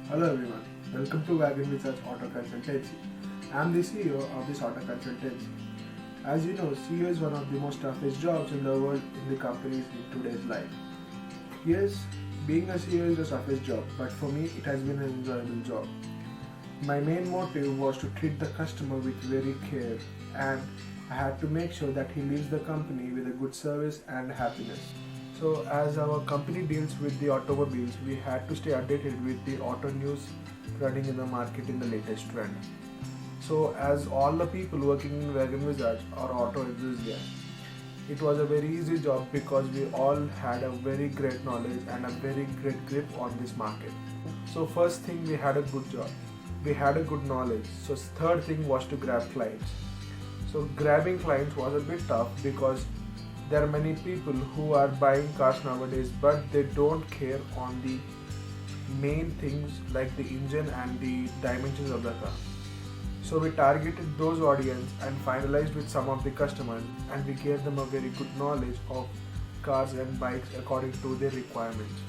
Hello everyone, welcome to Wagon Research Auto Consultancy. I am the CEO of this auto consultancy. As you know, CEO is one of the most toughest jobs in the world in the companies in today's life. Yes, being a CEO is the toughest job, but for me it has been an enjoyable job. My main motive was to treat the customer with very care, and I had to make sure that he leaves the company with a good service and happiness. So as our company deals with the automobiles, we had to stay updated with the auto news running in the market in the latest trend. So as all the people working in Wagon Wizards are auto enthusiasts, it was a very easy job because we all had a very great knowledge and a very great grip on this market. So first thing, we had a good job. We had a good knowledge. So third thing was to grab clients. So grabbing clients was a bit tough because there are many people who are buying cars nowadays, but they don't care on the main things like the engine and the dimensions of the car. So we targeted those audience and finalized with some of the customers, and we gave them a very good knowledge of cars and bikes according to their requirements.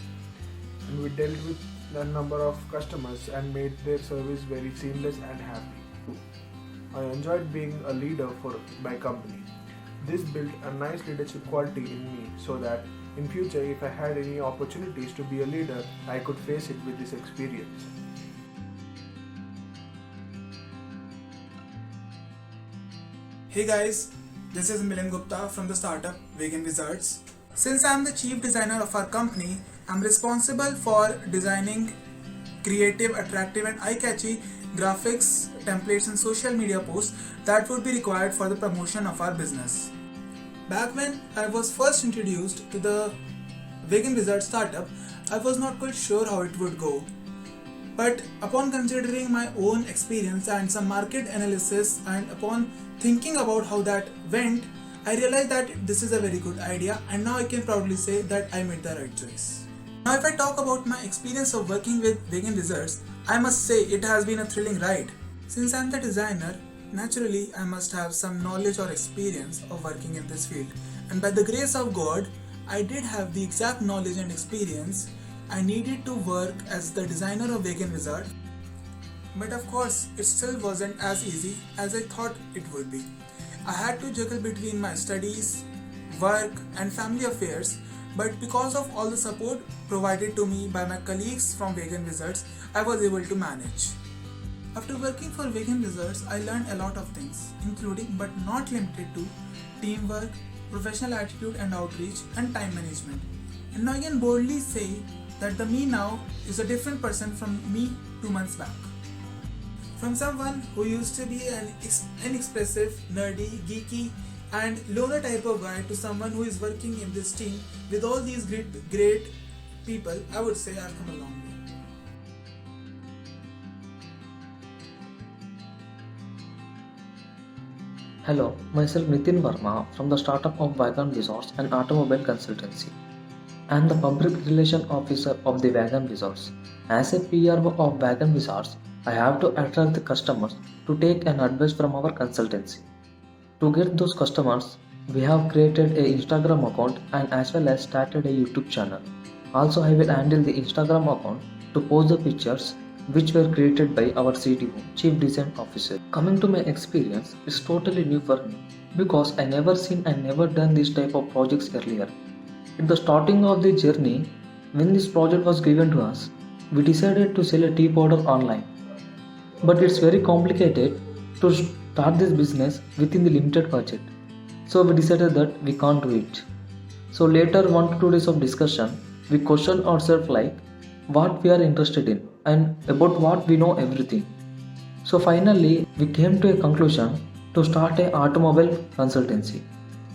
And we dealt with a number of customers and made their service very seamless and happy. I enjoyed being a leader for my company. This built a nice leadership quality in me so that in future if I had any opportunities to be a leader, I could face it with this experience. Hey guys, this is Milan Gupta from the startup Vegan Wizards. Since I'm the chief designer of our company, I'm responsible for designing creative, attractive and eye-catchy graphics, templates and social media posts that would be required for the promotion of our business. Back when I was first introduced to the Vegan Wizard startup, I was not quite sure how it would go. But upon considering my own experience and some market analysis and upon thinking about how that went, I realized that this is a very good idea and now I can proudly say that I made the right choice. Now if I talk about my experience of working with Vegan Wizards, I must say it has been a thrilling ride. Since I'm the designer, naturally I must have some knowledge or experience of working in this field, and by the grace of God, I did have the exact knowledge and experience I needed to work as the designer of Vegan Wizard. But of course, it still wasn't as easy as I thought it would be. I had to juggle between my studies, work, and family affairs, but because of all the support provided to me by my colleagues from Vegan Wizards, I was able to manage. After working for Vegan Wizards, I learned a lot of things, including but not limited to teamwork, professional attitude and outreach, and time management. And now I can boldly say that the me now is a different person from me 2 months back. From someone who used to be an inexpressive, nerdy, geeky, and loner type of guy to someone who is working in this team with all these great people, I would say I've come a long way. Hello, myself Nitin Verma from the startup of Wagon Resorts and Automobile Consultancy. I am the Public Relation Officer of the Wagon Resorts. As a PRO of Wagon Resorts, I have to attract the customers to take an advice from our consultancy. To get those customers, we have created a Instagram account and as well as started a YouTube channel. Also, I will handle the Instagram account to post the pictures which were created by our CDO, Chief Design Officer. Coming to my experience, it's totally new for me because I never seen and never done this type of projects earlier. At the starting of the journey, when this project was given to us, we decided to sell a tea powder online. But it's very complicated to start this business within the limited budget. So we decided that we can't do it. So later 1 to 2 days of discussion, we questioned ourselves like what we are interested in and about what we know everything. So finally we came to a conclusion to start a automobile consultancy,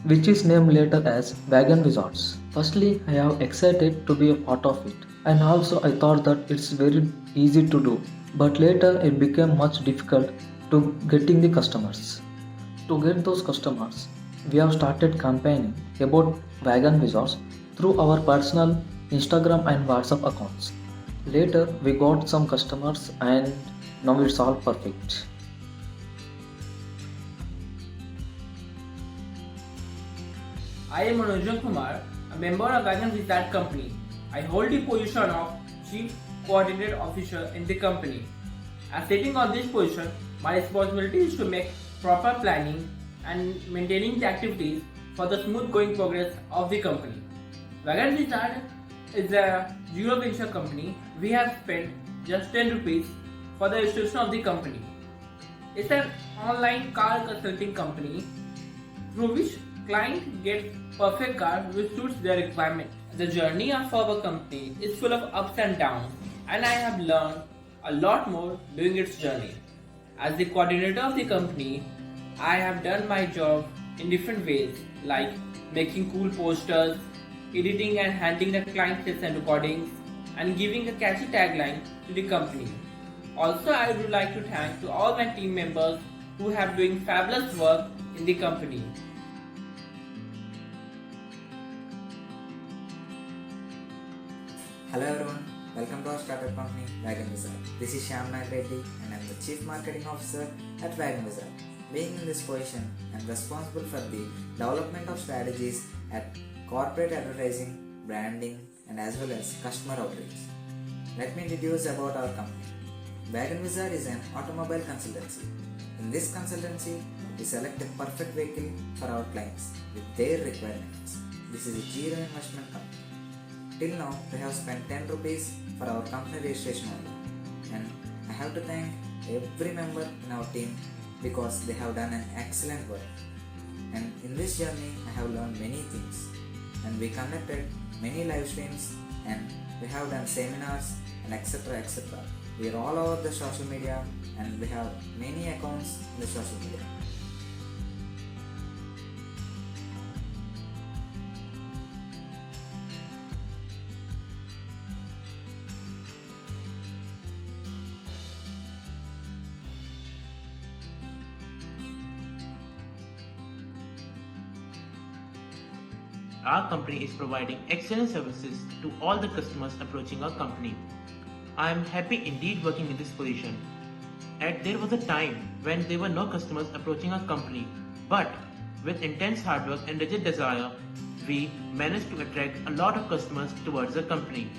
which is named later as Wagon Resorts. Firstly, I am excited to be a part of it, and also I thought that it's very easy to do, but later it became much difficult to getting the customers. To get those customers, we have started campaigning about Wagon Resorts through our personal Instagram and WhatsApp accounts. Later, we got some customers, and now it's all perfect. I am Manoj Kumar, a member of Wagon Wizard Company. I hold the position of Chief coordinator officer in the company. As sitting on this position, my responsibility is to make proper planning and maintaining the activities for the smooth going progress of the company. Wagon Wizard is a zero venture company. We have spent just 10 rupees for the registration of the company. It's an online car consulting company through which client gets perfect car which suits their requirement. The journey of our company is full of ups and downs, and I have learned a lot more during its journey. As the coordinator of the company, I have done my job in different ways like making cool posters, editing and handling the client sets and recordings, and giving a catchy tagline to the company. Also, I would like to thank to all my team members who have doing fabulous work in the company. Hello everyone, welcome to our startup company Wagon Wizard. This is Shyam Nag Reddy and I am the Chief Marketing Officer at Wagon Wizard. Being in this position, I am responsible for the development of strategies at corporate advertising, branding and as well as customer outreach. Let me introduce about our company. Wagon Wizard is an automobile consultancy. In this consultancy, we select a perfect vehicle for our clients with their requirements. This is a zero investment company. Till now, we have spent 10 rupees for our company registration only. And I have to thank every member in our team because they have done an excellent work. And in this journey, I have learned many things. And we conducted many live streams and we have done seminars and etc. etc. We are all over the social media and we have many accounts in the social media. Our company is providing excellent services to all the customers approaching our company. I am happy indeed working in this position. There was a time when there were no customers approaching our company, but with intense hard work and rigid desire, we managed to attract a lot of customers towards the company.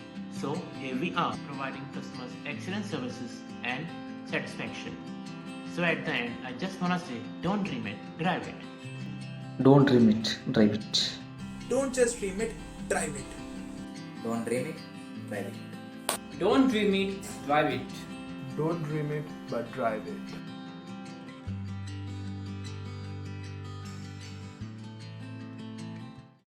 So here we are, providing customers excellent services and satisfaction. So at the end, I just wanna say, don't dream it, drive it. Don't dream it, drive it. Don't just dream it, drive it. Don't dream it, drive it. Don't dream it, drive it. Don't dream it, but drive it.